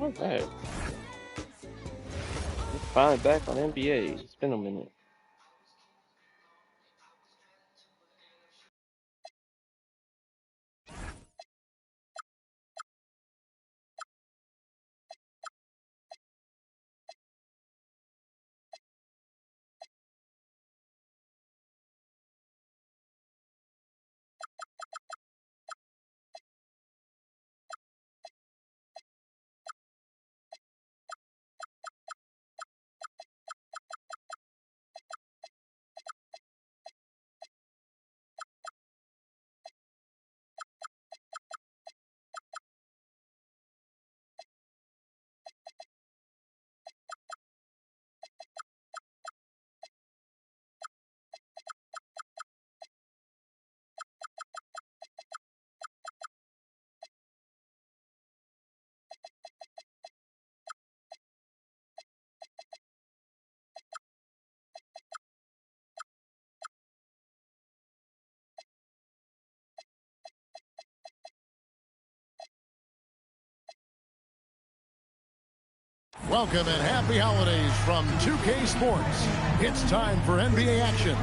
Okay. Finally back on NBA. It's been a minute. Welcome and happy holidays from 2K Sports. It's time for NBA action.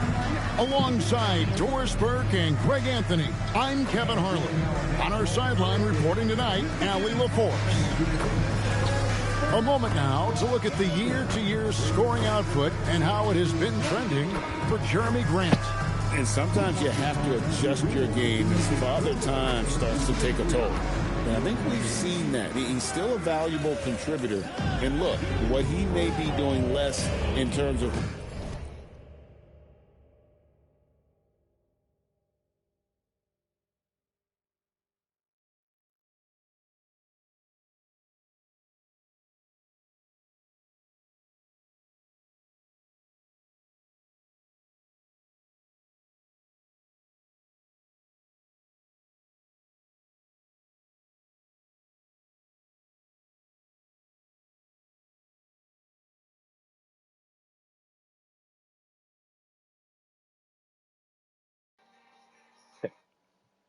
Alongside Doris Burke and Greg Anthony, I'm Kevin Harlan. On our sideline reporting tonight, Allie LaForce. A moment now to look at the year-to-year scoring output and how it has been trending for Jeremy Grant. And sometimes you have to adjust your game as Father Time starts to take a toll. And I think we've seen that. He's still a valuable contributor. And look, what he may be doing less in terms of...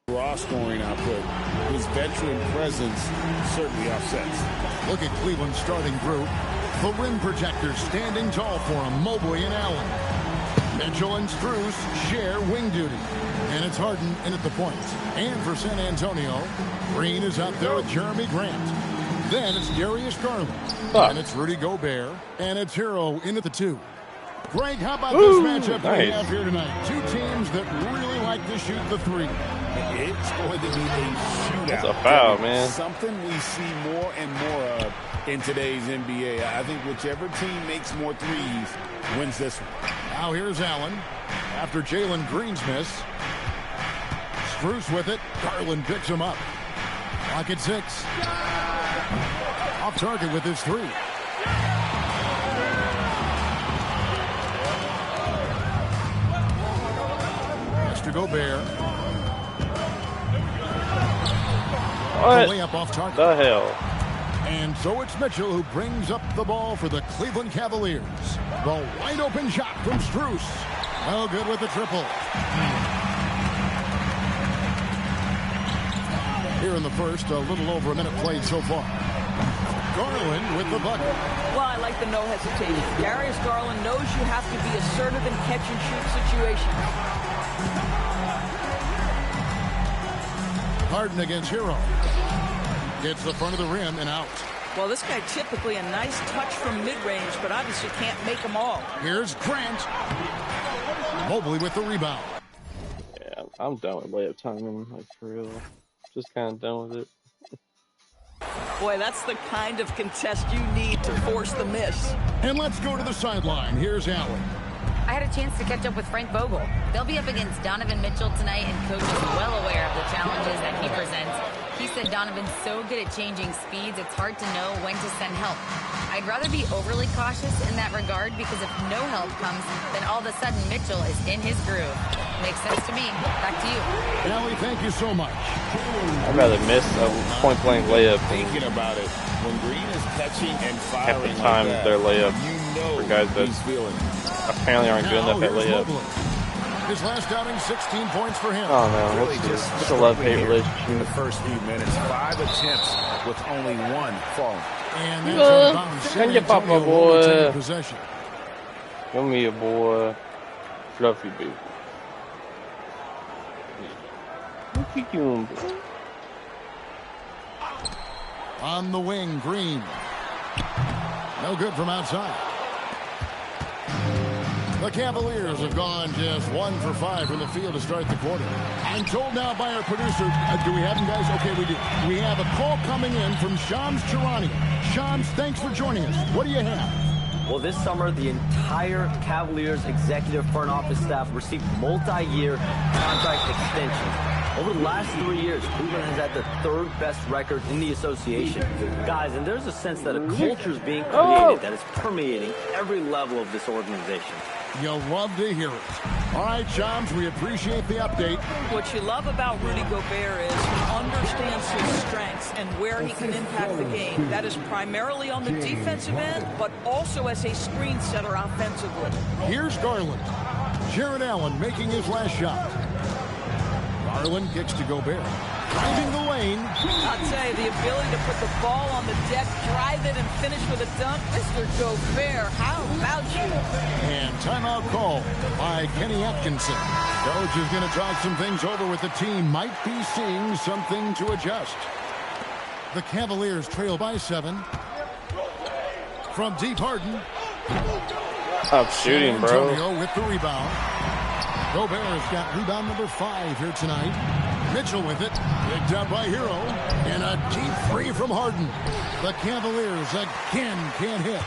raw scoring output. His veteran presence certainly offsets. Look at Cleveland's starting group. The rim protectors standing tall for him, Mobley and Allen. Mitchell and Strus share wing duty. And it's Harden in at the point. And for San Antonio, Green is out there with Jeremy Grant. Then it's Darius Garland. And it's Rudy Gobert. And it's Hero in at the 2. Greg, how about this matchup we have here tonight? Two teams that really like to shoot the 3. It's going to be a shootout. That's a foul, man. Something we see more and more of in today's NBA. I think whichever team makes more threes wins this one. Now here's Allen. After Jalen Green's miss. Strus with it. Garland picks him up. Clock at 6. Off target with his 3. To Gobert. What Layup off target. the hell? And so it's Mitchell who brings up the ball for the Cleveland Cavaliers. The wide open shot from Strus. Well, good with the triple. Here in the first, a little over a minute played so far. Garland with the bucket. Well, I like the no hesitation. Darius Garland knows you have to be assertive in catch and shoot situations. Harden against Hero. Gets the front of the rim and out. Well, this guy typically a nice touch from mid-range, but obviously can't make them all. Here's Grant. Mobley with the rebound. Yeah, I'm done with layup timing, like for real. Just kind of done with it. Boy, that's the kind of contest you need to force the miss. And let's go to the sideline. Here's Allen. I had a chance to catch up with Frank Vogel. They'll be up against Donovan Mitchell tonight, and Coach is well aware of the challenges that he presents. He said Donovan's so good at changing speeds, it's hard to know when to send help. I'd rather be overly cautious in that regard, because if no help comes, then all of a sudden Mitchell is in his groove. Makes sense to me. Back to you. Allie, thank you so much. I'd rather miss a point-blank layup than Thinking about it, when Green is catching and have firing to time like that, their layup you know for guys that he's feeling. apparently aren't good enough at Here's layup. Mobley. His last outing, 16 points for him. Oh no, Really just it's a love-hate in the relationship. first few minutes. 5 attempts with only 1 falling. And that's out of bounds. San Can you pop my Antonio will retain boy? possession. Show me a boy. Fluffy baby. Look at you, boy. On the wing, Green. No good from outside. The Cavaliers have gone just 1 for 5 from the field to start the quarter. I'm told now by our producer, do we have him, guys? Okay, we do. We have a call coming in from Shams Charania. Shams, thanks for joining us. What do you have? Well, this summer, the entire Cavaliers executive front office staff received multi-year contract extensions. Over the last 3 years, Cleveland has had the 3rd best record in the association. Guys, and there's a sense that a culture is being created that is permeating every level of this organization. You'll love to hear it. All right, Shams, we appreciate the update. What you love about Rudy Gobert is he understands his strengths and where he can impact the game. That is primarily on the defensive end, but also as a screen setter offensively. Here's Garland. Jared Allen making his last shot. Garland kicks to Gobert. Driving the lane. I'll tell you, the ability to put the ball on the deck, drive it, and finish with a dunk, Mr. Gobert, how about you? And timeout call by Kenny Atkinson. Coach is going to talk some things over with the team. Might be seeing something to adjust. The Cavaliers trail by 7. From deep, Harden. Stop shooting, bro. San Antonio with the rebound. Gobert's got rebound number 5 here tonight. Mitchell with it. Picked up by Hero. And a deep 3 from Harden. The Cavaliers again can't hit.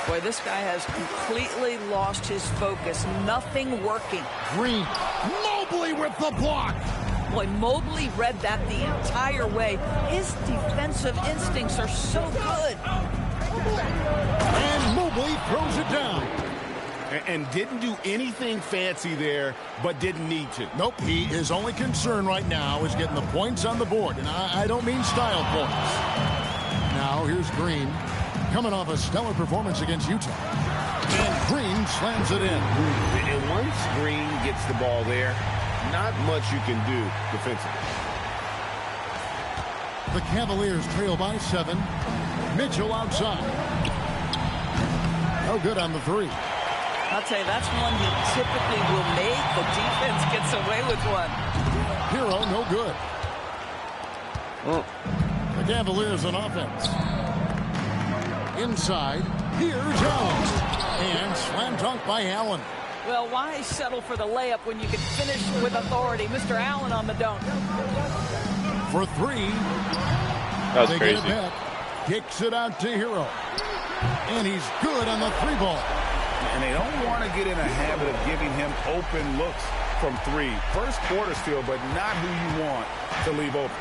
Boy, this guy has completely lost his focus. Nothing working. Green. Mobley with the block. Boy, Mobley read that the entire way. His defensive instincts are so good. And Mobley throws it down. And didn't do anything fancy there, but didn't need to. Nope, his only concern right now is getting the points on the board. And I don't mean style points. Now here's Green, coming off a stellar performance against Utah. And Green slams it in. And once Green gets the ball there, not much you can do defensively. The Cavaliers trail by 7. Mitchell outside. No good on the 3. I'll tell you, that's one he typically will make. The defense gets away with one. Hero, no good. The Cavaliers on offense. Inside, here's Allen. And slam dunk by Allen. Well, why settle for the layup when you can finish with authority? Mr. Allen on the dunk. For 3. That was they crazy. Get it back. Kicks it out to Hero. And he's good on the 3 ball. And they don't want to get in a habit of giving him open looks from 3. First quarter still, but not who you want to leave open.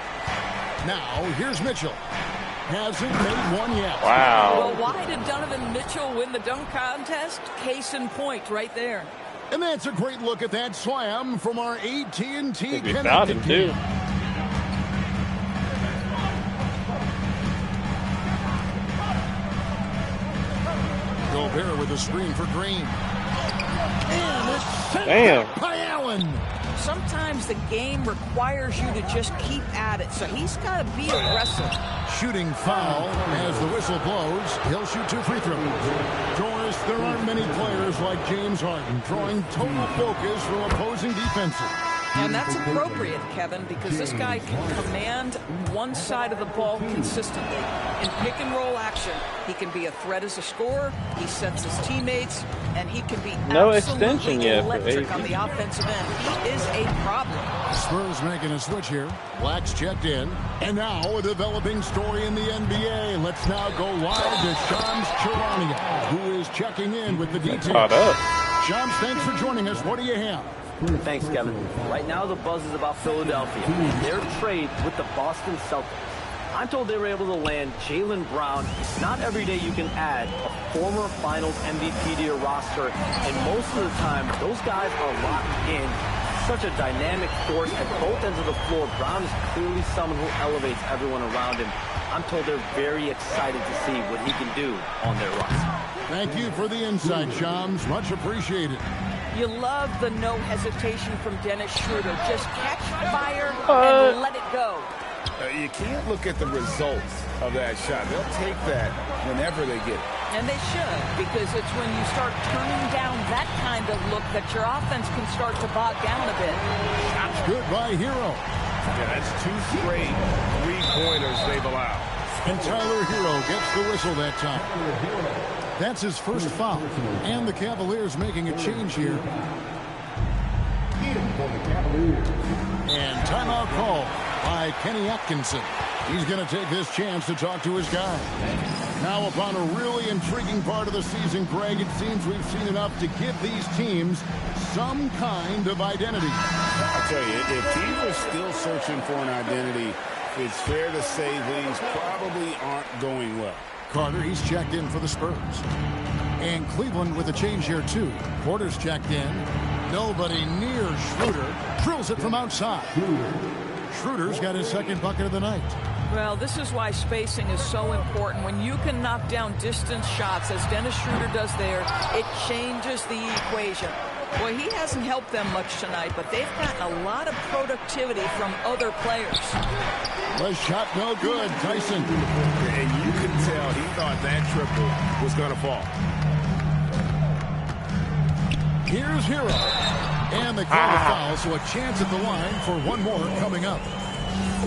Now, here's Mitchell. Hasn't made one yet. Wow. Well, why did Donovan Mitchell win the dunk contest? Case in point right there. And that's a great look at that slam from our AT&T We found him, too. Gobert with a screen for Green. And it's sent Damn. back by Allen. Sometimes the game requires you to just keep at it, so he's got to be aggressive. Shooting foul as the whistle blows. He'll shoot 2 free throws. Doris, there aren't many players like James Harden drawing total focus from opposing defenses. And that's appropriate, Kevin, because this guy can command one side of the ball consistently. In pick-and-roll action, he can be a threat as a scorer, he sets his teammates, and he can be No absolutely extension yet for electric AD. on the offensive end. He is a problem. Spurs making a switch here. Black's checked in. And now a developing story in the NBA. Let's now go live to Shams Charania, who is checking in with the details. Caught up. Shams, thanks for joining us. What do you have? Thanks, Kevin. Right now, the buzz is about Philadelphia and their trade with the Boston Celtics. I'm told they were able to land Jaylen Brown. Not every day you can add a former Finals MVP to your roster, and most of the time, those guys are locked in. Such a dynamic force at both ends of the floor. Brown is clearly someone who elevates everyone around him. I'm told they're very excited to see what he can do on their roster. Thank you for the insight, Shams. Much appreciated. You love the no hesitation from Dennis Schroeder. Just catch fire and let it go. You can't look at the results of that shot. They'll take that whenever they get it. And they should, because it's when you start turning down that kind of look that your offense can start to bog down a bit. Shot's good by Hero. Yeah, that's 2 straight three-pointers they've allowed. And Tyler Hero gets the whistle that time. That's his first foul. And the Cavaliers making a change here. And timeout call by Kenny Atkinson. He's going to take this chance to talk to his guy. Now upon a really intriguing part of the season, Greg, it seems we've seen enough to give these teams some kind of identity. I'll tell you, if teams are still searching for an identity, it's fair to say things probably aren't going well. Carter, he's checked in for the Spurs. And Cleveland with a change here, too. Porter's checked in. Nobody near Schroeder. Drills it from outside. Schroeder's got his second bucket of the night. Well, this is why spacing is so important. When you can knock down distance shots, as Dennis Schroeder does there, it changes the equation. Boy, he hasn't helped them much tonight, but they've gotten a lot of productivity from other players. The shot no good. Tyson. And you can tell he thought that triple was going to fall. Here's Hero. And they call the foul, so a chance at the line for one more coming up.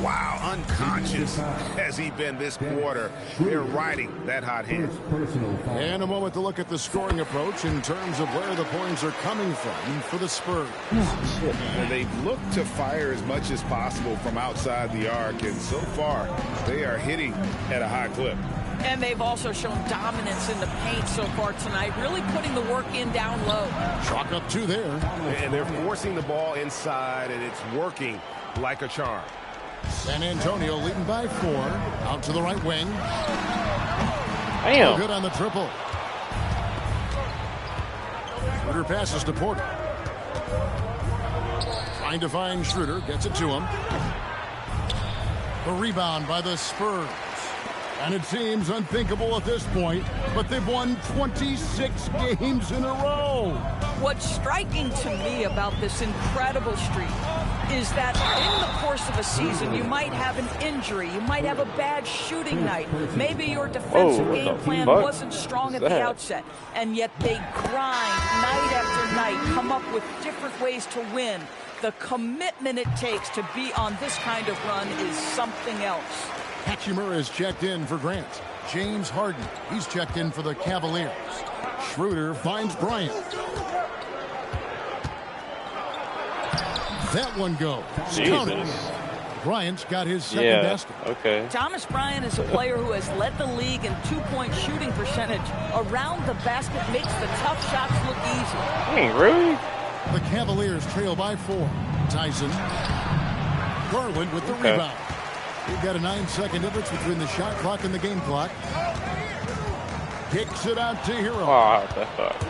Wow, unconscious has he been this quarter. They're riding that hot hand. And a moment to look at the scoring approach in terms of where the points are coming from for the Spurs. And they've looked to fire as much as possible from outside the arc, and so far they are hitting at a high clip. And they've also shown dominance in the paint so far tonight, really putting the work in down low. Chalk up 2 there. And they're forcing the ball inside, and it's working like a charm. San Antonio leading by 4. Out to the right wing. Damn. Good on the triple. Schroeder passes to Porter. Trying to find Schroeder. Gets it to him. The rebound by the Spurs. And it seems unthinkable at this point, but they've won 26 games in a row. What's striking to me about this incredible streak is that in the course of a season, you might have an injury, you might have a bad shooting night, maybe your defensive game plan wasn't strong at the outset, and yet they grind night after night, come up with different ways to win. The commitment it takes to be on this kind of run is something else. Hachimura is checked in for Grant. James Harden, he's checked in for the Cavaliers. Schroeder finds Bryant. That one goes. Jesus. Bryant's got his second basket. Okay. Thomas Bryant is a player who has led the league in two-point shooting percentage. Around the basket makes the tough shots look easy. Dang, really? The Cavaliers trail by 4. Tyson. Garland with the rebound. We've got a 9-second difference between the shot clock and the game clock. Kicks it out to Hero. Oh, that's thought.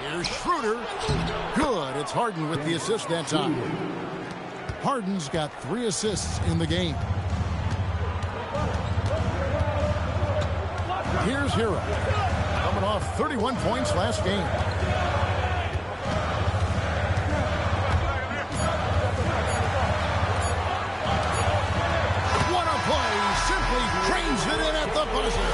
Here's Schroeder. Good. It's Harden with the assist that time. Harden's got 3 assists in the game. Here's Hero. Coming off 31 points last game. What a play. Simply trains it in at the buzzer.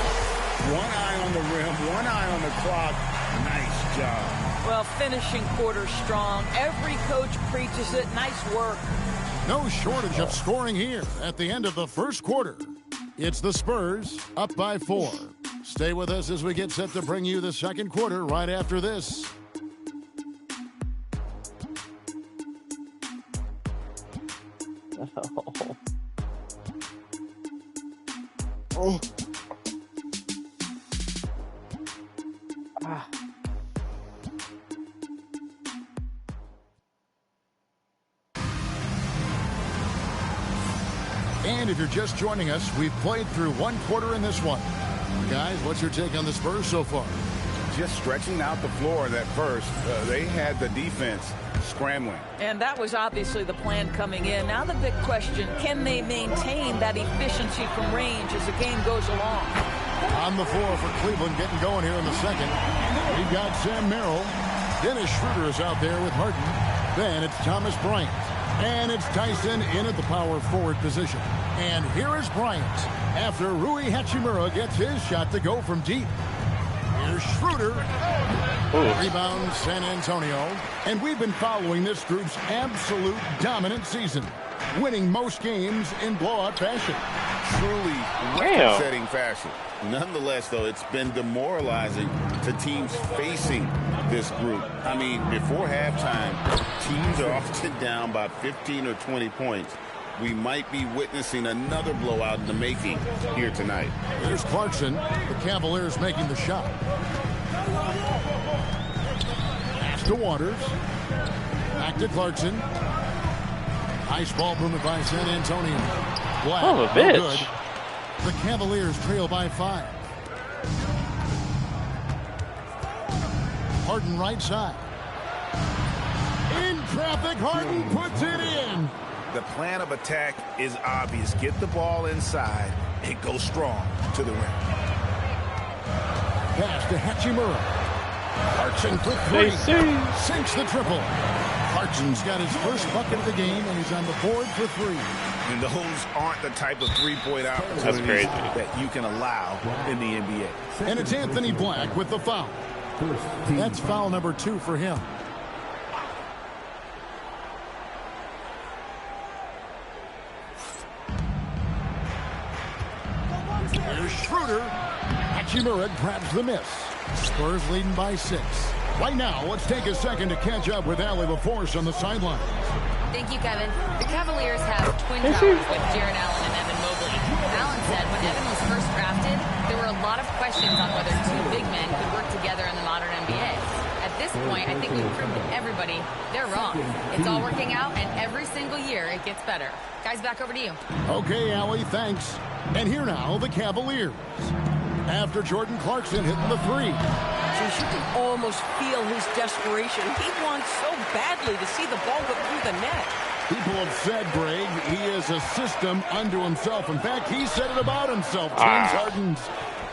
One eye on the rim, one eye on the clock. Nice job. Well, finishing quarter strong. Every coach preaches it. Nice work. No shortage of scoring here at the end of the first quarter. It's the Spurs up by 4. Stay with us as we get set to bring you the second quarter right after this. Oh. And if you're just joining us, we've played through one quarter in this one. Guys, what's your take on the Spurs so far? Just stretching out the floor that first. They had the defense scrambling. And that was obviously the plan coming in. Now the big question, can they maintain that efficiency from range as the game goes along? On the floor for Cleveland, getting going here in the second. We've got Sam Merrill. Dennis Schroeder is out there with Harden. Then it's Thomas Bryant. And it's Tyson in at the power forward position. And here is Bryant after Rui Hachimura gets his shot to go from deep. Here's Schroeder. Rebound San Antonio. And we've been following this group's absolute dominant season, winning most games in blowout fashion. Truly record-setting fashion. Nonetheless, though, it's been demoralizing to teams facing this group. I mean, before halftime, teams are often down by 15 or 20 points. We might be witnessing another blowout in the making here tonight. Here's Clarkson. The Cavaliers making the shot. Pass to Waters. Back to Clarkson. Nice ball movement by San Antonio. Black, oh, a bitch. good. The Cavaliers trail by 5. Harden right side. In traffic, Harden puts it in. The plan of attack is obvious. Get the ball inside and go strong to the rim. Pass to Hachimura. Clarkson for 3. Sinks the triple. Clarkson's got his first bucket of the game, and he's on the board for 3. And those aren't the type of three-point opportunities that you can allow in the NBA. And it's Anthony Black with the foul. That's foul number 2 for him. Here's Schroeder. Hachimura grabs the miss. Spurs leading by 6. Right now, let's take a second to catch up with Allie LaForce on the sideline. Thank you, Kevin. The Cavaliers have twin towers with Jared Allen and Evan Mobley. Allen said when Evan was first drafted, there were a lot of questions on whether 2 big men could work together in the modern NBA. At this point, I think we've proved to everybody they're wrong. It's all working out, and every single year it gets better. Guys, back over to you. Okay, Allie, thanks. And here now, the Cavaliers. After Jordan Clarkson hitting the 3. So you can almost feel his desperation. He wants so badly to see the ball go through the net. People have said, Greg, he is a system unto himself. In fact, he said it about himself. James Harden's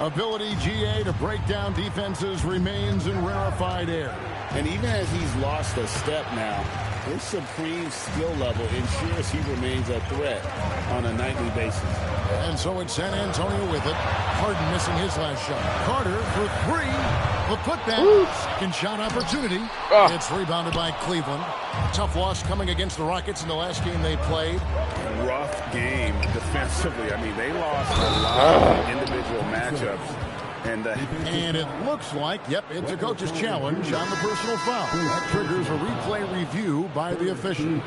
ability, GA, to break down defenses remains in rarefied air. And even as he's lost a step now, his supreme skill level ensures he remains a threat on a nightly basis. And so it's San Antonio with it. Harden missing his last shot. Carter for 3. The putback. Second shot opportunity. It's rebounded by Cleveland. Tough loss coming against the Rockets in the last game they played. Rough game defensively. I mean, they lost a lot of individual matchups. And it looks like, yep, it's a coach's challenge on the personal foul. That triggers a replay review by the officials.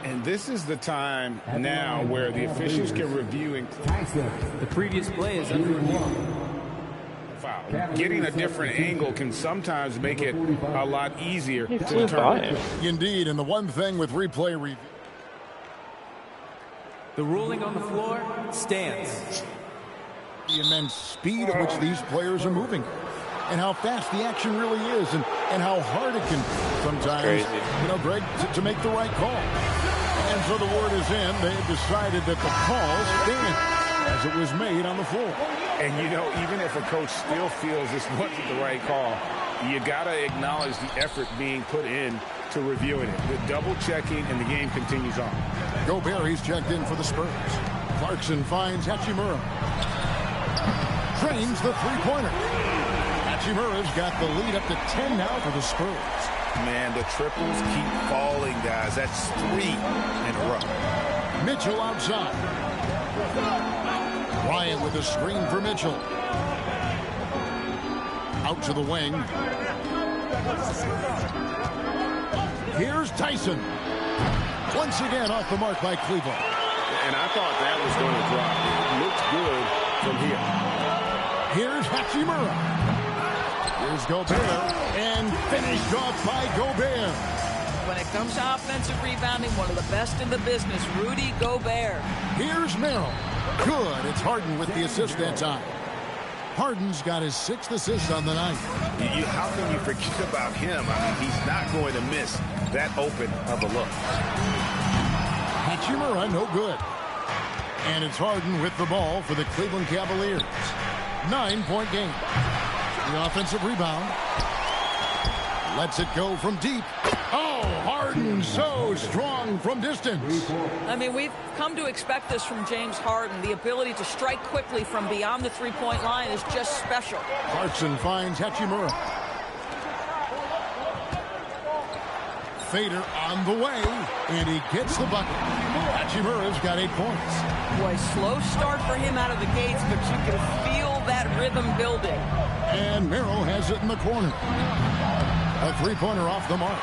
And this is the time now where the officials can review. The previous play is under review. Foul. Getting a different angle can sometimes make it a lot easier to determine. Indeed, and the one thing with replay review. The ruling on the floor stands. The immense speed at which these players are moving, and how fast the action really is, and how hard it can sometimes, Greg, to make the right call. And so the word is in. They have decided that the call stands as it was made on the floor. And, even if a coach still feels this wasn't the right call, you got to acknowledge the effort being put in to reviewing it. The double checking, and the game continues on. Gobert, he's checked in for the Spurs. Clarkson finds Hachimura. Trains the three-pointer. Hachimura's got the lead up to 10 now for the Spurs. Man, the triples keep falling, guys. That's 3 in a row. Mitchell outside. Bryant with a screen for Mitchell. Out to the wing. Here's Tyson. Once again off the mark by Cleveland. And I thought that was going to drop. It looks good from here. Here's Hachimura. Here's Gobert. And finished off by Gobert. When it comes to offensive rebounding, one of the best in the business, Rudy Gobert. Here's Merrill. Good. It's Harden with the assist that time. Harden's got his 6th assist on the night. How can you forget about him? I mean, he's not going to miss that open of a look. Hachimura, no good. And it's Harden with the ball for the Cleveland Cavaliers. 9-point game. The offensive rebound. Lets it go from deep. Oh, Harden so strong from distance. I mean, we've come to expect this from James Harden. The ability to strike quickly from beyond the three-point line is just special. Clarkson finds Hachimura. Fader on the way, and he gets the bucket. Hachimura's got 8 points. Boy, slow start for him out of the gates, but you can feel that rhythm building. And Merrill has it in the corner. A three-pointer off the mark.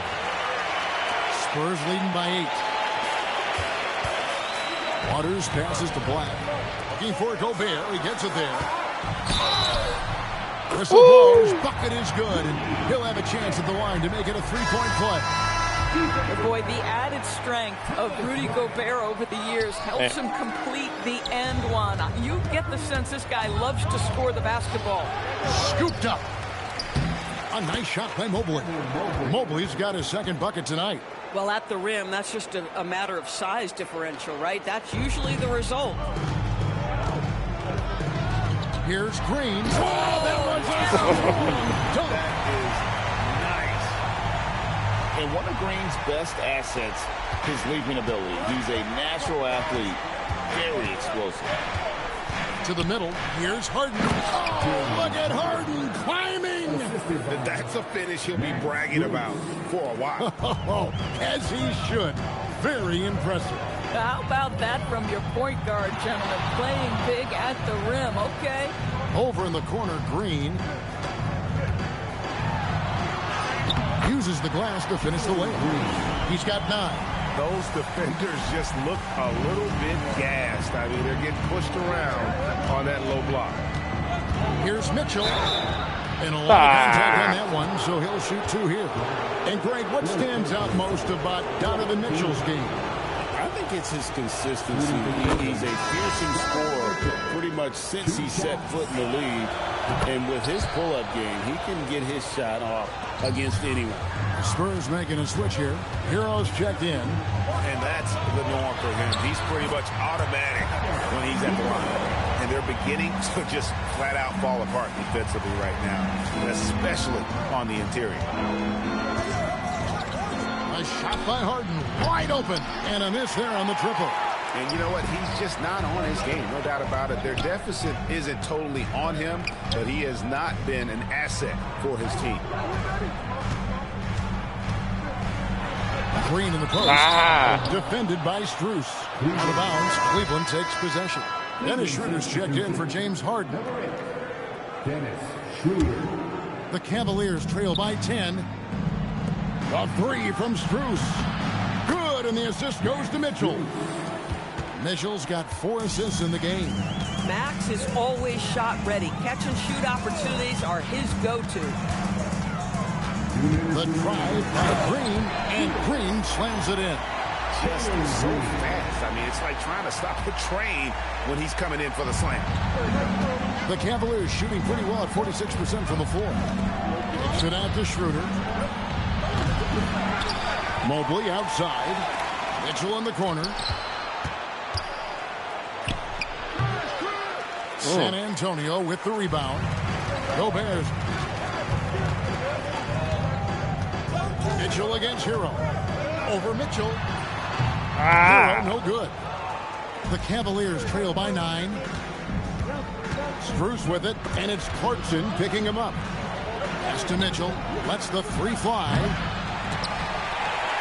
Spurs leading by 8. Waters passes to Black. Looking for Gobert. He gets it there. Whistle blows. Bucket is good. And he'll have a chance at the line to make it a three-point play. Boy, the added strength of Rudy Gobert over the years helps him complete the end one. You get the sense this guy loves to score the basketball. Scooped up. A nice shot by Mobley. Mobley's got his second bucket tonight. Well, at the rim, that's just a matter of size differential, right? That's usually the result. Here's Green. Oh, that was awesome. And one of Green's best assets, his leaping ability. He's a natural athlete, very explosive. To the middle, here's Harden. Oh, look at Harden climbing. That's a finish he'll be bragging about for a while. As he should. Very impressive. How about that from your point guard, gentlemen? Playing big at the rim, okay. Over in the corner, Green uses the glass to finish the layup. He's got 9. Those defenders just look a little bit gassed. I mean, they're getting pushed around on that low block. Here's Mitchell. And a lot of contact on that one, so he'll shoot 2 here. And Greg, what stands out most about Donovan Mitchell's game? I think it's his consistency. He's a fearsome scorer pretty much since he set foot in the league. And with his pull-up game, he can get his shot off against anyone. Spurs making a switch here. Heroes checked in. And that's the norm for him. He's pretty much automatic when he's at the line. And they're beginning to just flat out fall apart defensively right now, especially on the interior. A shot by Harden, wide open, and a miss there on the triple. And you know what? He's just not on his game, no doubt about it. Their deficit isn't totally on him, but he has not been an asset for his team. Green in the post, defended by Strus. Out of bounds, Cleveland takes possession. Dennis Schroeder's checked in for James Harden. Dennis Schroeder. The Cavaliers trail by 10. A 3 from Strus. Good, and the assist goes to Mitchell. Mitchell's got 4 assists in the game. Max is always shot ready. Catch and shoot opportunities are his go-to. The drive by Green, and Green slams it in. Just so fast. I mean, it's like trying to stop a train when he's coming in for the slam. The Cavaliers shooting pretty well at 46% from the floor. Kicks it out to Schroeder. Mobley outside. Mitchell in the corner. San Antonio with the rebound. Gobert. Mitchell against Hero. Over Mitchell. Hero, no good. The Cavaliers trail by 9. Strus with it, and it's Clarkson picking him up. Pass to Mitchell. Lets the 3 fly.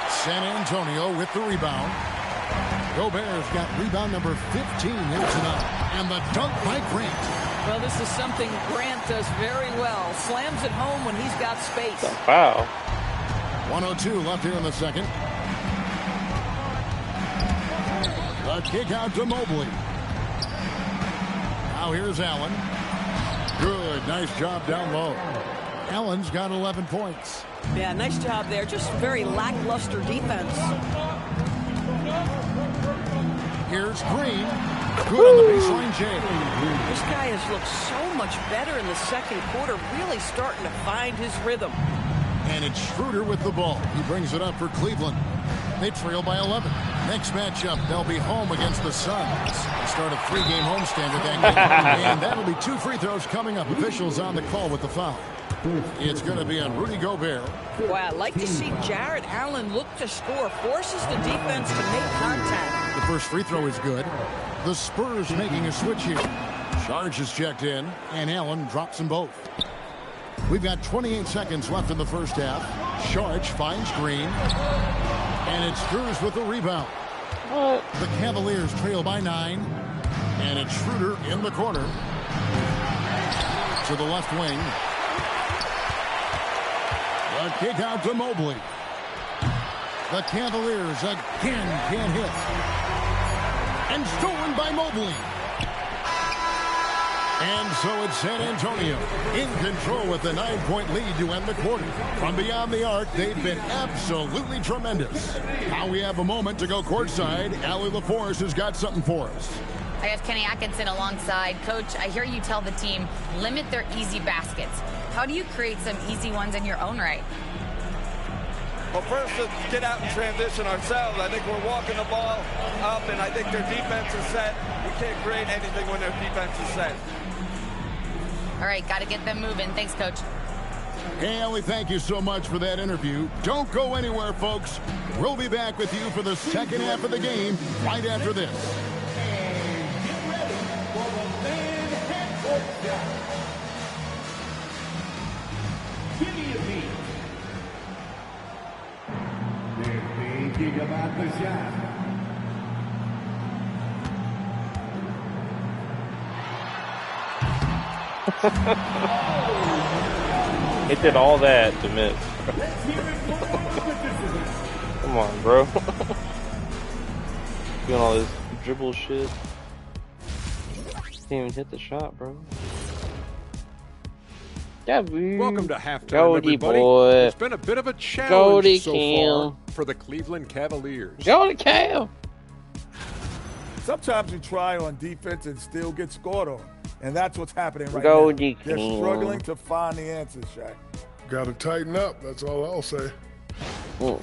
San Antonio with the rebound. Gobert's got rebound number 15 here tonight. And the dunk by Grant. Well, this is something Grant does very well. Slams it home when he's got space. Wow. 1:02 left here in the second. The kick out to Mobley. Now here's Allen. Good, nice job down low. Allen's got 11 points. Yeah, nice job there. Just very lackluster defense. Here's Green. Good on the baseline jam. This guy has looked so much better in the second quarter, really starting to find his rhythm. And it's Schroeder with the ball. He brings it up for Cleveland. They trail by 11. Next matchup, they'll be home against the Suns. They start a 3-game homestand at that game. And that'll be 2 free throws coming up. Officials on the call with the foul. It's going to be on Rudy Gobert. Boy, I'd like to see Jarrett Allen look to score, forces the defense to make contact. The first free throw is good. The Spurs making a switch here. Charge is checked in, and Allen drops them both. We've got 28 seconds left in the first half. Charge finds Green, and it's Strus with the rebound. The Cavaliers trail by 9, and it's Schroeder in the corner. To the left wing. The kick out to Mobley. The Cavaliers again can't hit. And stolen by Mobley. And so it's San Antonio in control with the 9-point lead to end the quarter. From beyond the arc, they've been absolutely tremendous. Now we have a moment to go courtside. Allie LaForce has got something for us. I have Kenny Atkinson alongside. Coach, I hear you tell the team, limit their easy baskets. How do you create some easy ones in your own right? Well, first, let's get out and transition ourselves. I think we're walking the ball up, and I think their defense is set. We can't create anything when their defense is set. All right, got to get them moving. Thanks, Coach. Hey, Ellie, thank you so much for that interview. Don't go anywhere, folks. We'll be back with you for the second half of the game right after this. They're thinking about the shot. He did all that to miss. Come on, bro. Doing all this dribble shit. Can't even hit the shot, bro. Yeah, welcome to halftime, Goldie everybody. boy. It's been a bit of a challenge Goldie so far for the Cleveland Cavaliers. Goldie Cam. Sometimes you try on defense and still get scored on. And that's what's happening right Goldie now. They're Cam. struggling to find the answers, Shaq. Got to tighten up. That's all I'll say. New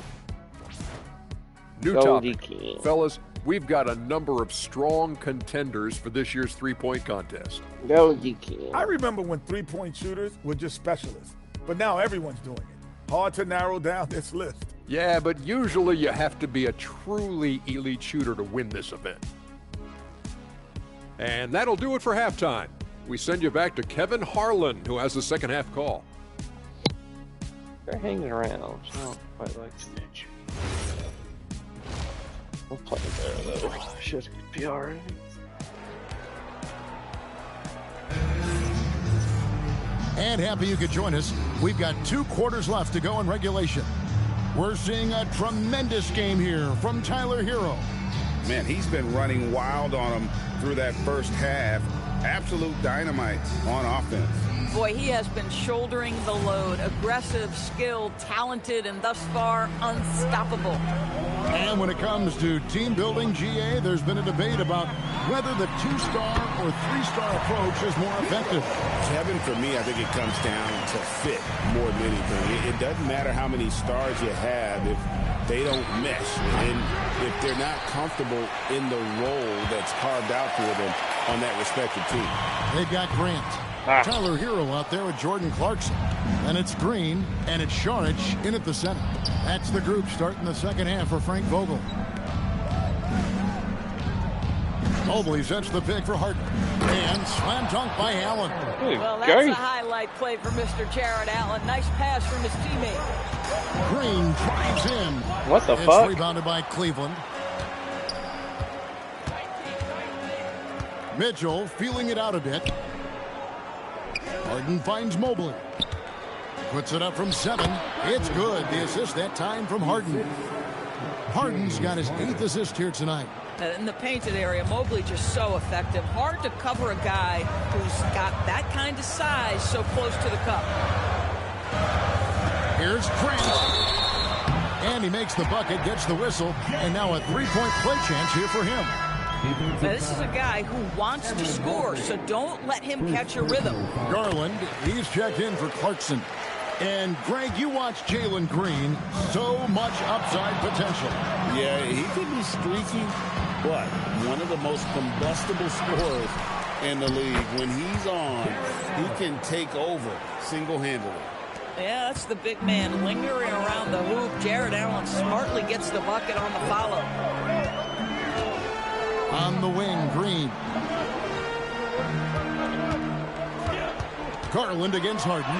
Goldie topic. Cam. Fellas, we've got a number of strong contenders for this year's three-point contest. Goldie Cam. I remember when three-point shooters were just specialists. But now everyone's doing it. Hard to narrow down this list. Yeah, but usually you have to be a truly elite shooter to win this event. And that'll do it for halftime. We send you back to Kevin Harlan, who has the second half call. They're hanging around. So I don't quite like Snitch. We'll play there, though. Should be alright. And happy you could join us. We've got 2 quarters left to go in regulation. We're seeing a tremendous game here from Tyler Hero. Man, he's been running wild on them through that first half. Absolute dynamite on offense. Boy, he has been shouldering the load. Aggressive, skilled, talented, and thus far unstoppable. And when it comes to team building, GA, there's been a debate about whether the 2-star or 3-star approach is more effective. Kevin, for me, I think it comes down to fit more than anything. It doesn't matter how many stars you have if they don't mesh. And if they're not comfortable in the role that's carved out for them on that respective team. They've got Grant. Tyler Hero out there with Jordan Clarkson. And it's Green, and it's Saric in at the center. That's the group starting the second half for Frank Vogel. Mobley sets the pick for Harden. And slam dunk by Allen. Well, that's a highlight play for Mr. Jarrett Allen. Nice pass from his teammate. Green drives in. What the it's fuck? Rebounded by Cleveland. Mitchell feeling it out a bit. Harden finds Mobley. Puts it up from 7. It's good. The assist that time from Harden. Harden's got his 8th assist here tonight. In the painted area, Mobley just so effective. Hard to cover a guy who's got that kind of size so close to the cup. Here's Grant. And he makes the bucket, gets the whistle, and now a 3-point play chance here for him. Now, this is a guy who wants to score, so don't let him catch a rhythm. Garland, he's checked in for Clarkson. And, Greg, you watch Jalen Green. So much upside potential. Yeah, he could be streaky, but one of the most combustible scorers in the league. When he's on, he can take over single-handedly. Yeah, that's the big man lingering around the hoop. Jared Allen smartly gets the bucket on the follow. On the wing, Green. Garland against Harden.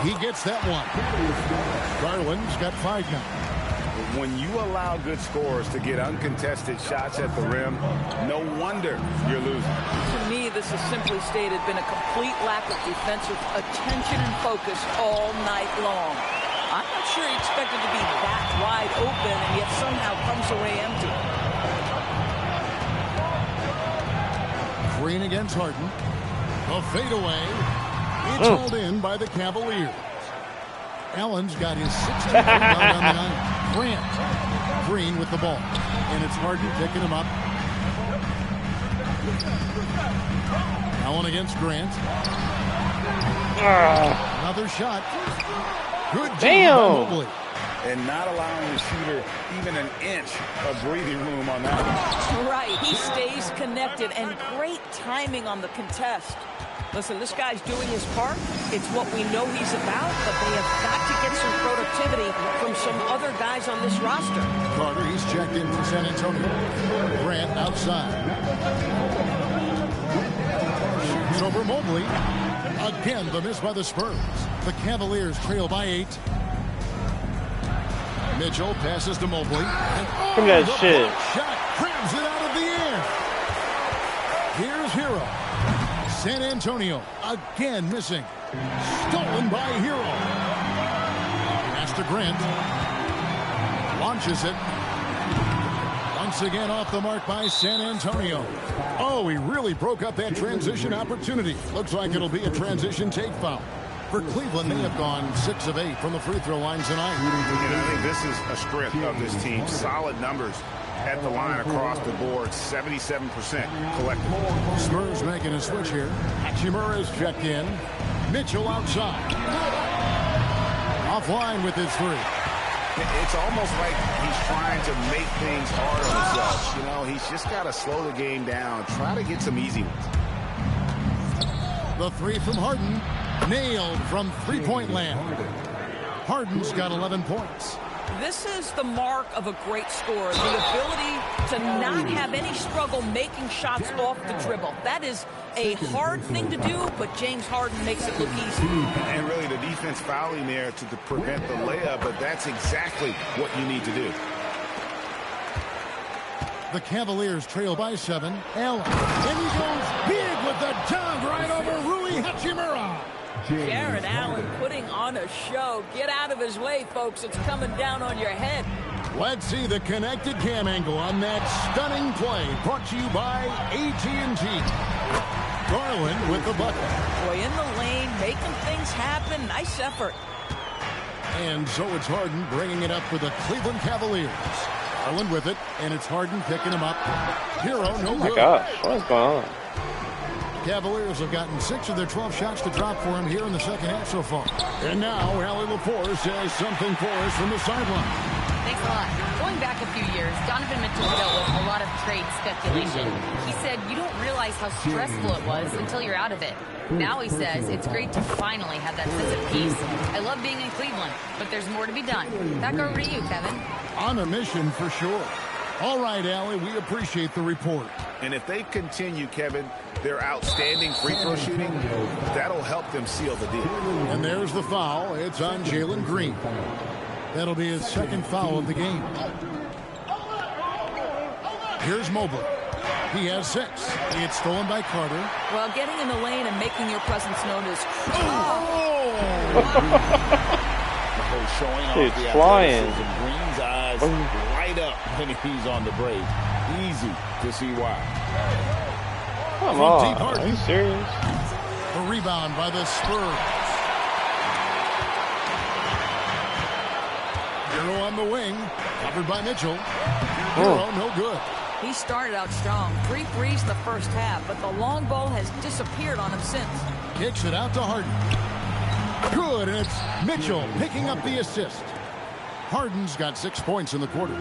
He gets that one. Garland's got 5 now. When you allow good scorers to get uncontested shots at the rim, no wonder you're losing. To me, this has simply stated been a complete lack of defensive attention and focus all night long. I'm not sure he expected to be that wide open and yet somehow comes away empty. Green against Harden. A fadeaway. It's hauled in by the Cavaliers. Allen's got his 16th rebound on the night. Grant. Green with the ball. And it's Harden picking him up. Allen against Grant. Another shot. Good job by Mobley. And not allowing the shooter even an inch of breathing room on that one. Right. He stays connected and great timing on the contest. Listen, this guy's doing his part. It's what we know he's about, but they have got to get some productivity from some other guys on this roster. Carter, he's checked in from San Antonio. Grant outside. Shoots over Mobley. Again, the miss by the Spurs. The Cavaliers trail by 8. Mitchell passes to Mobley. And Look at that shit. Shot grabs it out of the air. Here's Hero. San Antonio again missing. Stolen by Hero. Pass to Grant. Launches it. Once again off the mark by San Antonio. Oh, he really broke up that transition opportunity. Looks like it'll be a transition take foul. For Cleveland, they have gone 6 of 8 from the free throw line tonight. I think this is a strength of this team. Solid numbers at the line across the board. 77% collectively. Spurs making a switch here. Hachimura's checked in. Mitchell outside. Offline with his 3. It's almost like he's trying to make things hard on himself. You know, he's just got to slow the game down. Try to get some easy ones. The 3 from Harden. Nailed from three-point land. Harden's got 11 points. This is the mark of a great scorer, the ability to not have any struggle making shots off the dribble. That is a hard thing to do, but James Harden makes it look easy. And really the defense fouling there to prevent the layup, but that's exactly what you need to do. The Cavaliers trail by 7. Allen. And he goes big with the dunk right over Rui Hachimura. Jared Allen putting on a show. Get out of his way, folks. It's coming down on your head. Let's see the connected cam angle on that stunning play. Brought to you by AT&T. Garland with the bucket. Boy, in the lane, making things happen. Nice effort. And so it's Harden bringing it up for the Cleveland Cavaliers. Garland with it, and it's Harden picking him up. Hero, no good. Oh my gosh, what is going on? Cavaliers have gotten 6 of their 12 shots to drop for him here in the second half so far. And now, Allie LaForce has something for us from the sideline. Thanks a lot. Going back a few years, Donovan Mitchell dealt with a lot of trade speculation. He said, you don't realize how stressful it was until you're out of it. Now he says, it's great to finally have that sense of peace. I love being in Cleveland, but there's more to be done. Back over to you, Kevin. On a mission for sure. All right, Allie, we appreciate the report. And if they continue, Kevin, their outstanding free throw shooting, that'll help them seal the deal. And there's the foul. It's on Jalen Green. That'll be his second foul of the game. Here's Mobley. He has 6. It's stolen by Carter. Well, getting in the lane and making your presence known is... Showing Dude, off the flying. athleticism. Green's eyes light up when he's on the break. Easy to see why. Come on, are you serious? A rebound by the Spurs. Hero on the wing, covered by Mitchell. Hero, no good. He started out strong. 3 threes in the first half, but the long ball has disappeared on him since. Kicks it out to Harden. Good, and it's Mitchell picking up the assist. Harden's got 6 points in the quarter.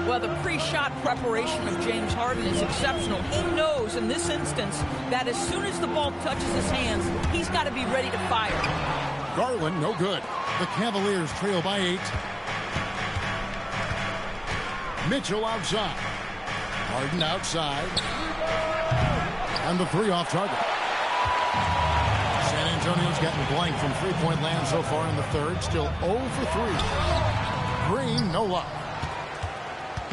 Well, the pre-shot preparation of James Harden is exceptional. He knows in this instance that as soon as the ball touches his hands, he's got to be ready to fire. Garland, no good. The Cavaliers trail by 8. Mitchell outside. Harden outside. And the 3 off target. San Antonio's gotten blank from three-point land so far in the third. Still 0 for 3. Green, no luck.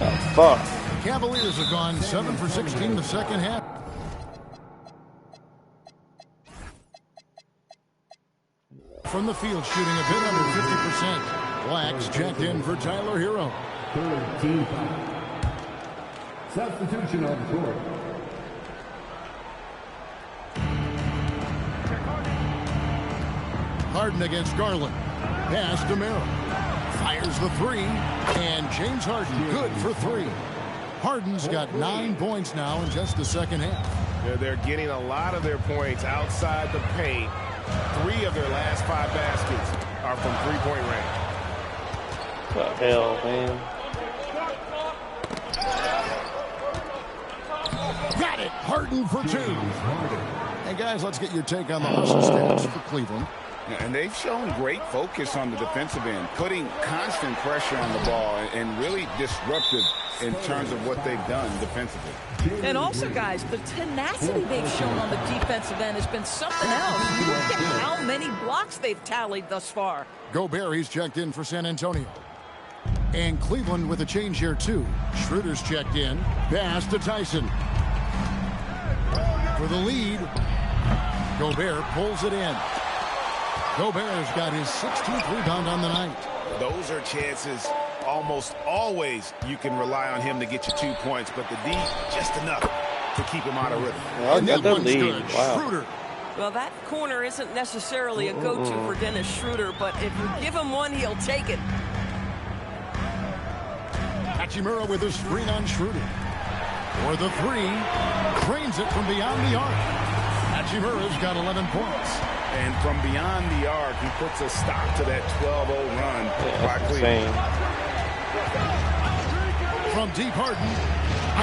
Oh, fuck. The Cavaliers have gone 7 for 16 the second half. From the field, shooting a bit under 50%. Blacks checked in for Tyler Hero. Third team foul. Substitution on the court. Harden against Garland. Pass to Merrill. Fires the 3. And James Harden good for 3. Harden's got 9 points now in just the second half. They're getting a lot of their points outside the paint. 3 of their last 5 baskets are from three-point range. What the hell, man? Got it. Harden for 2. Hey, guys, let's get your take on the hustle stats for Cleveland. And they've shown great focus on the defensive end, putting constant pressure on the ball and really disruptive in terms of what they've done defensively. And also, guys, the tenacity they've shown on the defensive end has been something else. Look at how many blocks they've tallied thus far. Gobert, he's checked in for San Antonio. And Cleveland with a change here, too. Schroeder's checked in. Pass to Tyson. For the lead. Gobert pulls it in. Gobert's got his 16th rebound on the night. Those are chances almost always you can rely on him to get you 2 points, but the D just enough to keep him out of rhythm. Well, and that one's lead. Good. Wow. Schroeder. Well, that corner isn't necessarily a go-to for Dennis Schroeder, but if you give him one, he'll take it. Hachimura with a screen on Schroeder. For the 3. Trains it from beyond the arc. Hachimura's got 11 points. And from beyond the arc, he puts a stop to that 12-0 run by Cleveland. From deep, Harden,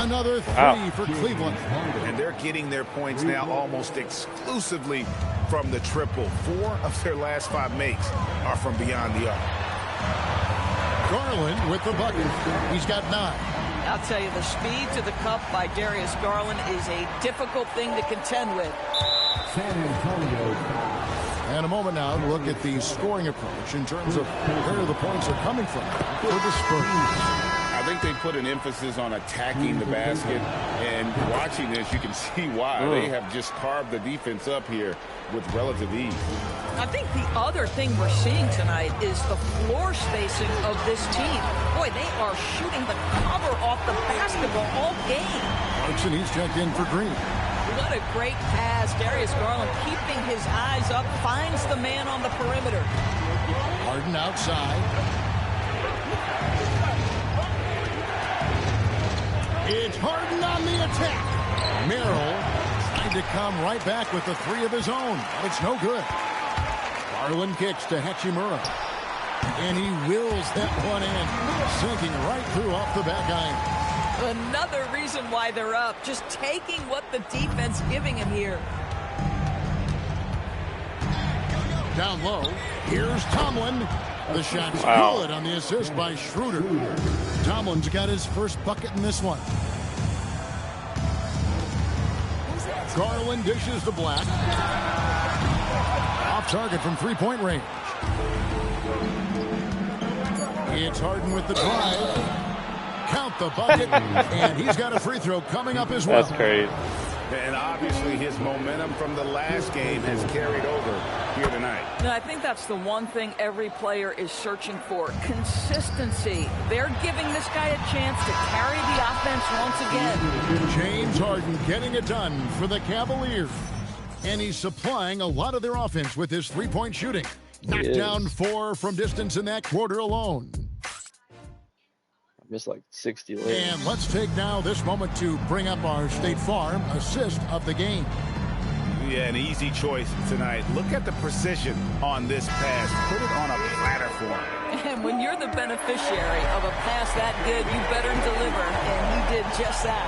another 3 for Cleveland. And they're getting their points now almost exclusively from the triple. 4 of their last 5 makes are from beyond the arc. Garland with the bucket. He's got 9. I'll tell you, the speed to the cup by Darius Garland is a difficult thing to contend with. San Antonio. And a moment now to look at the scoring approach in terms of where the points are coming from for the Spurs. I think they put an emphasis on attacking the basket, and watching this, you can see why. They have just carved the defense up here with relative ease. I think the other thing we're seeing tonight is the floor spacing of this team. Boy, they are shooting the cover off the basketball all game. Clarkson, he's checked in for Green. What a great pass. Darius Garland keeping his eyes up, finds the man on the perimeter. Harden outside. It's Harden on the attack. Merrill trying to come right back with the 3 of his own. But it's no good. Garland kicks to Hachimura. And he wills that one in, sinking right through off the back iron. Another reason why they're up, just taking what the defense giving him here. Down low, here's Tomlin. The shot's good on the assist by Schroeder. Tomlin's got his first bucket in this one. Garland dishes to Black. Off target from three-point range. It's Harden with the drive. Count the bucket, and he's got a free throw coming up as well. That's crazy. And obviously his momentum from the last game has carried over here tonight. And I think that's the one thing every player is searching for, consistency. They're giving this guy a chance to carry the offense once again. James Harden getting it done for the Cavaliers. And he's supplying a lot of their offense with his three-point shooting. Knocked down 4 from distance in that quarter alone. Missed like 60 late. And let's take now this moment to bring up our State Farm assist of the game. Yeah, an easy choice tonight. Look at the precision on this pass. Put it on a platter for him. And when you're the beneficiary of a pass that good, you better deliver, and he did just that.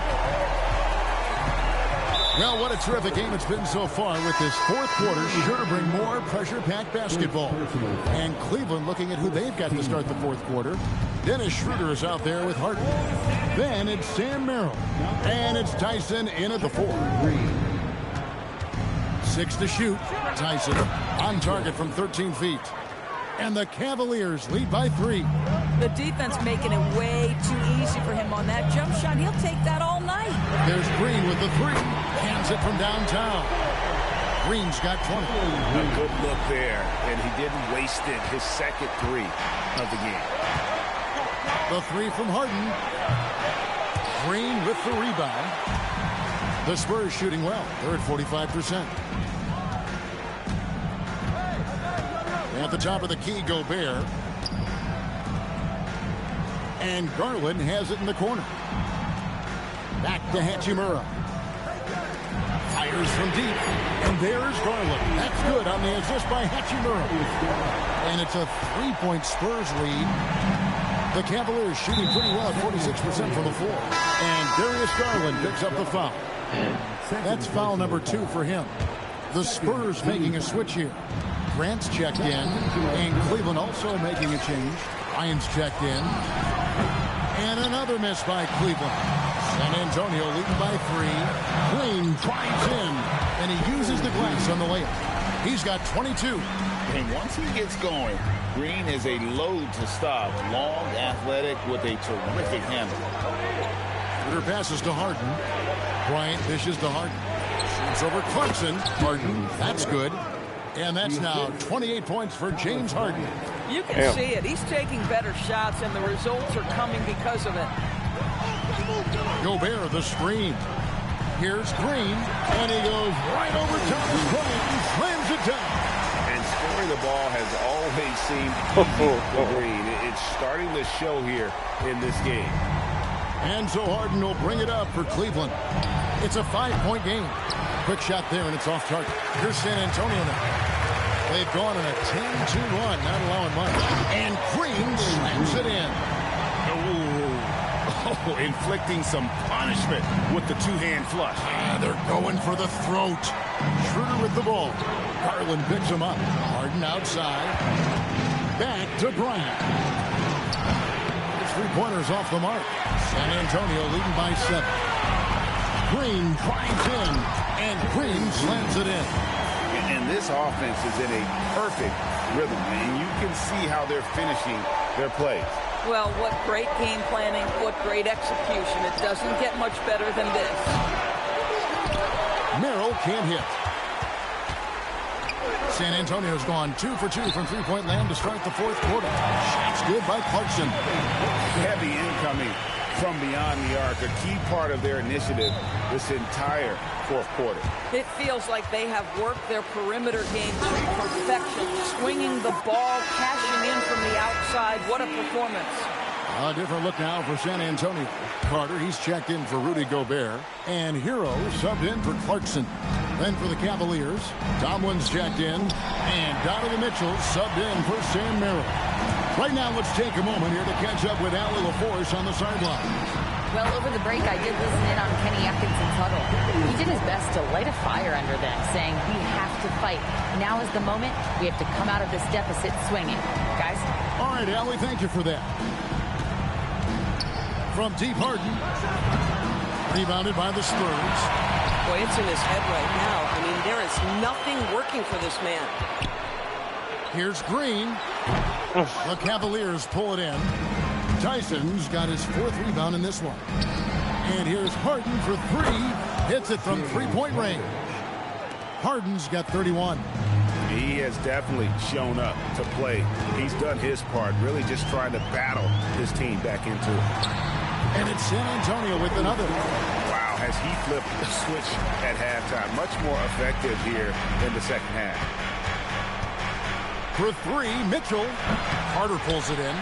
Well, what a terrific game it's been so far, with this fourth quarter sure to bring more pressure-packed basketball. And Cleveland looking at who they've got to start the fourth quarter. Dennis Schroeder is out there with Harden. Then it's Sam Merrill. And it's Tyson in at the 4. 6 to shoot. Tyson on target from 13 feet. And the Cavaliers lead by 3. The defense making it way too easy for him on that jump shot. He'll take that all night. There's Green with the 3. Hands it from downtown. Green's got 20. A good look there, and he didn't waste it. His second 3 of the game. The 3 from Harden. Green with the rebound. The Spurs shooting well. They're at 45%. At the top of the key, Gobert. And Garland has it in the corner. Back to Hachimura. Fires from deep. And there's Garland. That's good on the assist by Hachimura. And it's a 3-point Spurs lead. The Cavaliers shooting pretty well at 46% from the floor. And Darius Garland picks up the foul. That's foul number 2 for him. The Spurs making a switch here. Grant's checked in, and Cleveland also making a change. Ryan's checked in. And another miss by Cleveland. San Antonio leading by 3. Green drives in, and he uses the glass on the layup. He's got 22. And once he gets going, Green is a load to stop. Long, athletic, with a terrific handle. Shooter passes to Harden. Bryant dishes to Harden. Shoots over Clarkson. Harden, that's good. And that's now 28 points for James Harden. You can see it. He's taking better shots, and the results are coming because of it. Gobert, the screen. Here's Green, and he goes right over Thomas Bryant and slams it down. And scoring the ball has always seemed easy for Green. It's starting to show here in this game. And so Harden will bring it up for Cleveland. It's a 5-point game. Quick shot there, and it's off target. Here's San Antonio now. They've gone on a 10-2 run, not allowing much. And Green slams it in. Oh, inflicting some punishment with the 2-hand flush. They're going for the throat. Schroeder with the ball. Garland picks him up. Harden outside. Back to Bryant. His 3-pointers off the mark. San Antonio leading by 7. Green drives in, and Green slams it in. And this offense is in a perfect rhythm, and you can see how they're finishing their plays. Well, what great game planning, what great execution. It doesn't get much better than this. Merrill can't hit. San Antonio's gone 2 for 2 from 3-point land to start the fourth quarter. Shots good by Clarkson. Heavy incoming from beyond the arc, a key part of their initiative this entire fourth quarter. It feels like they have worked their perimeter game to perfection, swinging the ball, cashing in from the outside. What a performance. A different look now for San Antonio. Carter, he's checked in for Rudy Gobert. And Hero subbed in for Clarkson. Then for the Cavaliers, Tomlin's checked in. And Donovan Mitchell subbed in for Sam Merrill. Right now, let's take a moment here to catch up with Allie LaForce on the sideline. Well, over the break, I did listen in on Kenny Atkinson's huddle. He did his best to light a fire under them, saying we have to fight. Now is the moment. We have to come out of this deficit swinging. Guys? All right, Allie, thank you for that. From deep, Harden. Rebounded by the Spurs. Boy, it's in his head right now. I mean, there is nothing working for this man. Here's Green. The Cavaliers pull it in. Tyson's got his 4th rebound in this one. And here's Harden for 3. Hits it from 3-point range. Harden's got 31. He has definitely shown up to play. He's done his part, really just trying to battle his team back into it. And it's San Antonio with another. Wow, has he flipped the switch at halftime. Much more effective here in the second half. For 3, Mitchell. Carter pulls it in.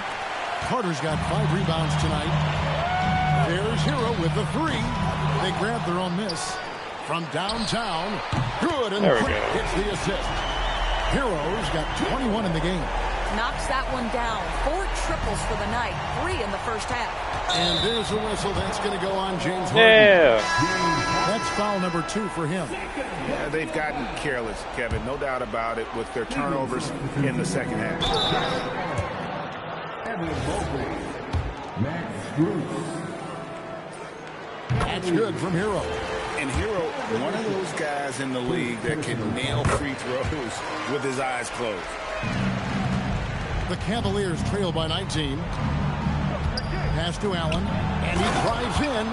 Carter's got 5 rebounds tonight. There's Hero with the 3. They grab their own miss. from downtown. Good, and There we quick go. gets the assist. Heroes got 21 in the game. Knocks that one down. 4 triples for the night. 3 in the first half. And there's a whistle. That's going to go on James Harden. Yeah. That's foul number 2 for him. Yeah, they've gotten careless, Kevin. No doubt about it with their turnovers in the second half. That's good from Hero. And Hero, one of those guys in the league that can nail free throws with his eyes closed. The Cavaliers trail by 19. Pass to Allen, and he drives in,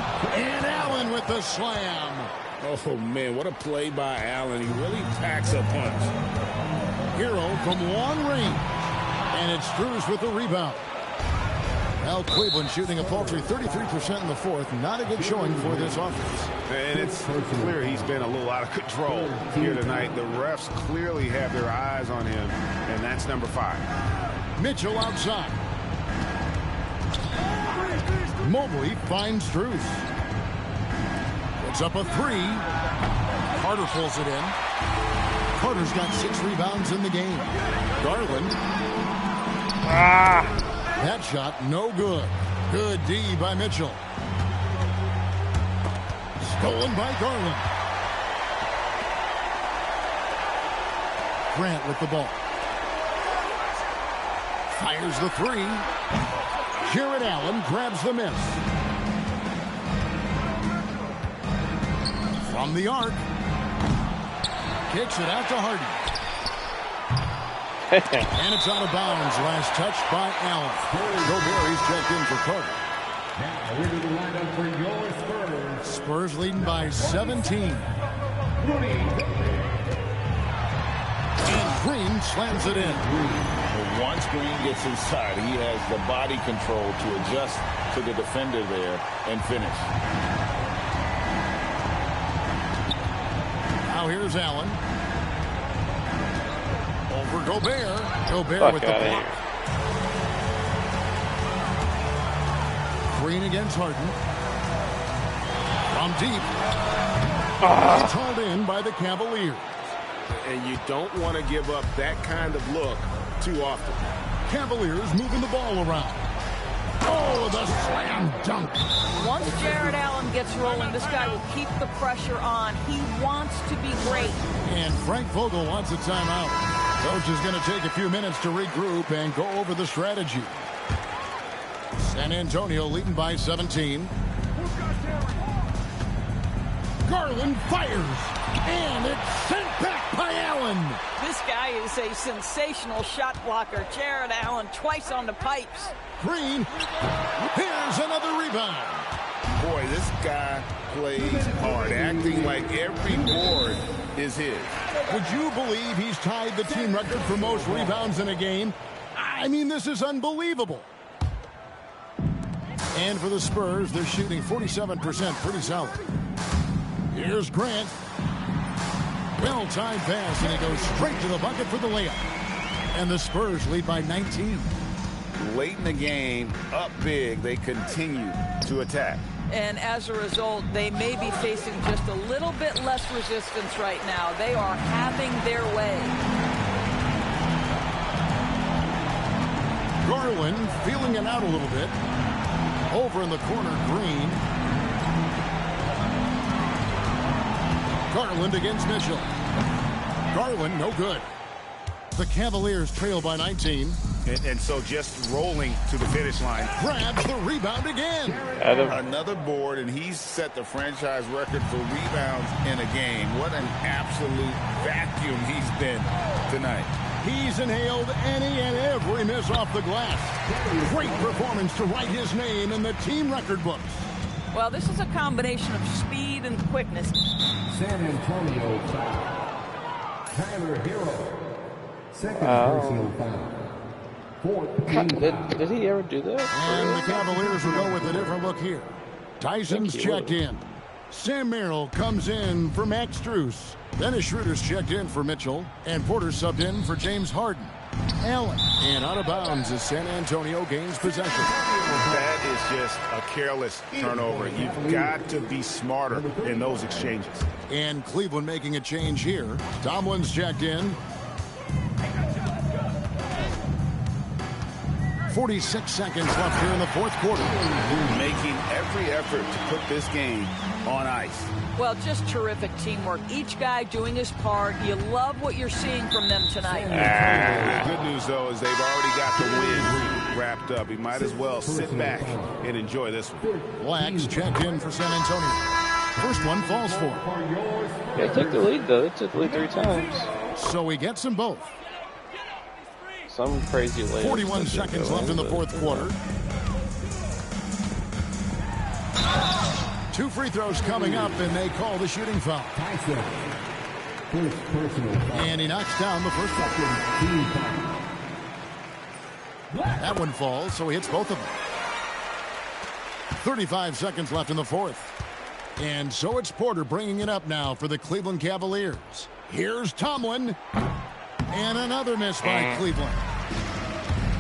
and Allen with the slam. Oh, man, what a play by Allen. He really packs a punch. Hero from long range, and it's Strus with the rebound. Al Cleveland shooting a paltry 33% in the fourth. Not a good showing for this offense. And it's clear he's been a little out of control here tonight. The refs clearly have their eyes on him, and that's number 5. Mitchell outside. Mobley finds Strus. Puts up a 3. Carter pulls it in. Carter's got 6 rebounds in the game. Garland. That shot no good. Good D by Mitchell. Stolen by Garland. Grant with the ball. Fires the 3. Jared Allen grabs the miss. From the arc. Kicks it out to Harden. And it's out of bounds. Last touch by Allen. Gobert checked in for Carter. Now into the lineup for your Spurs. Spurs leading by 17. And Green slams it in. Once Green gets inside, he has the body control to adjust to the defender there and finish. Now here's Allen. Over Gobert. Gobert Fuck with the outta block. here. Green against Harden. From deep. It's hauled in by the Cavaliers. And you don't want to give up that kind of look too often. Cavaliers moving the ball around. Oh, the slam dunk. Once Jared Allen gets rolling, this guy will keep the pressure on. He wants to be great. And Frank Vogel wants a timeout. Coach is going to take a few minutes to regroup and go over the strategy. San Antonio leading by 17. Garland fires. And it's sent back by Allen. This guy is a sensational shot blocker. Jared Allen twice on the pipes. Green. Here's another rebound. Boy, this guy plays hard, acting like every board is his. Would you believe he's tied the team record for most rebounds in a game? I mean, this is unbelievable. And for the Spurs, they're shooting 47%, pretty solid. Here's Grant. Well-timed pass, and he goes straight to the bucket for the layup. And the Spurs lead by 19. Late in the game, up big, they continue to attack. And as a result, they may be facing just a little bit less resistance right now. They are having their way. Garland feeling it out a little bit. Over in the corner, Green. Garland against Mitchell. Garland, no good. The Cavaliers trail by 19. And so just rolling to the finish line. Grabs the rebound again. Another board, and he's set the franchise record for rebounds in a game. What an absolute vacuum he's been tonight. He's inhaled any and every miss off the glass. Great performance to write his name in the team record books. Well, this is a combination of speed and quickness. San Antonio foul. Tyler Hero. Second personal foul. Did he ever do that? And the Cavaliers will go with a different look here. Tyson's checked in. Sam Merrill comes in for Max Strus. Dennis Schroeder's checked in for Mitchell. And Porter subbed in for James Harden. Allen. And out of bounds as San Antonio gains possession. That is just a careless turnover. You've got to be smarter in those exchanges. And Cleveland making a change here. Tomlin's checked in. 46 seconds left here in the fourth quarter. Making every effort to put this game on ice. Well, just terrific teamwork. Each guy doing his part. You love what you're seeing from them tonight. The good news, though, is they've already got the win wrapped up. He might as well sit back and enjoy this one. Blacks checked in for San Antonio. First one falls for him. Yeah, took the lead, though. They took the lead 3 times. So he gets them both. Some crazy layup. 41 seconds left in the fourth quarter. 2 free throws coming up, and they call the shooting foul. And he knocks down the first one. That one falls, so he hits both of them. 35 seconds left in the fourth. And so it's Porter bringing it up now for the Cleveland Cavaliers. Here's Tomlin. And another miss by Cleveland.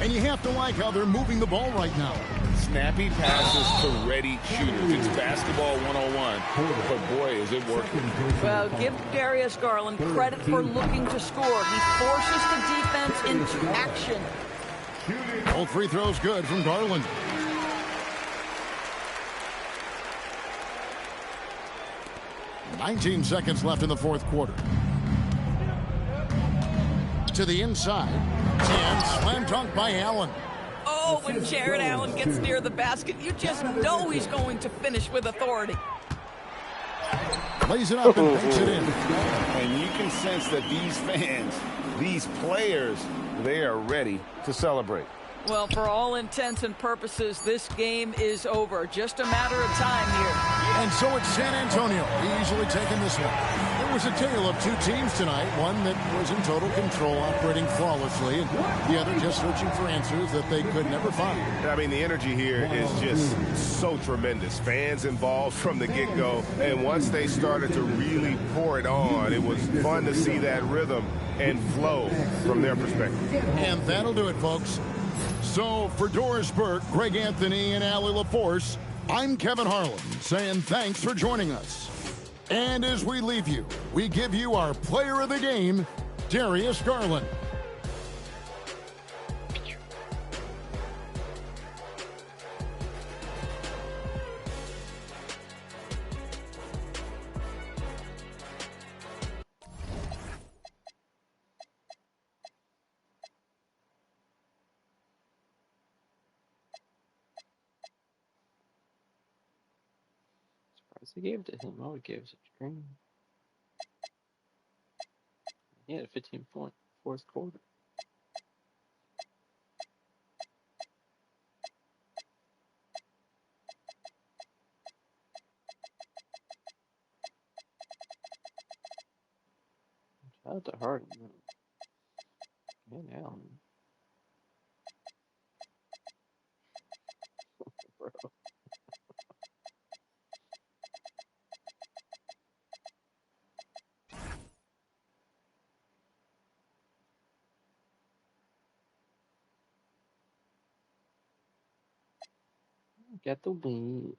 And you have to like how they're moving the ball right now. Snappy passes to ready shooters. It's basketball 101. But boy, is it working. Well, give Darius Garland credit for looking to score. He forces the defense into action. Both free throws good from Garland. "19 seconds left in the fourth quarter. To the inside. And slam dunk by Allen. Oh, when Jared Allen gets near the basket, you just know he's going to finish with authority. Lays it up and banks it in. And you can sense that these fans, these players, they are ready to celebrate. Well, for all intents and purposes, this game is over. Just a matter of time here. And so it's San Antonio easily taking this one. It was a tale of 2 teams tonight. One that was in total control, operating flawlessly, and the other just searching for answers that they could never find. I mean, the energy here is just so tremendous. Fans involved from the get-go, and once they started to really pour it on, it was fun to see that rhythm and flow from their perspective. And that'll do it, folks. So for Doris Burke, Greg Anthony, and Allie LaForce, I'm Kevin Harlan saying thanks for joining us. And as we leave you, we give you our player of the game, Darius Garland. They gave it to him. I would give it to Green. He had a 15-point fourth quarter. Shout out to Harden. And Allen. Bro. Got the win.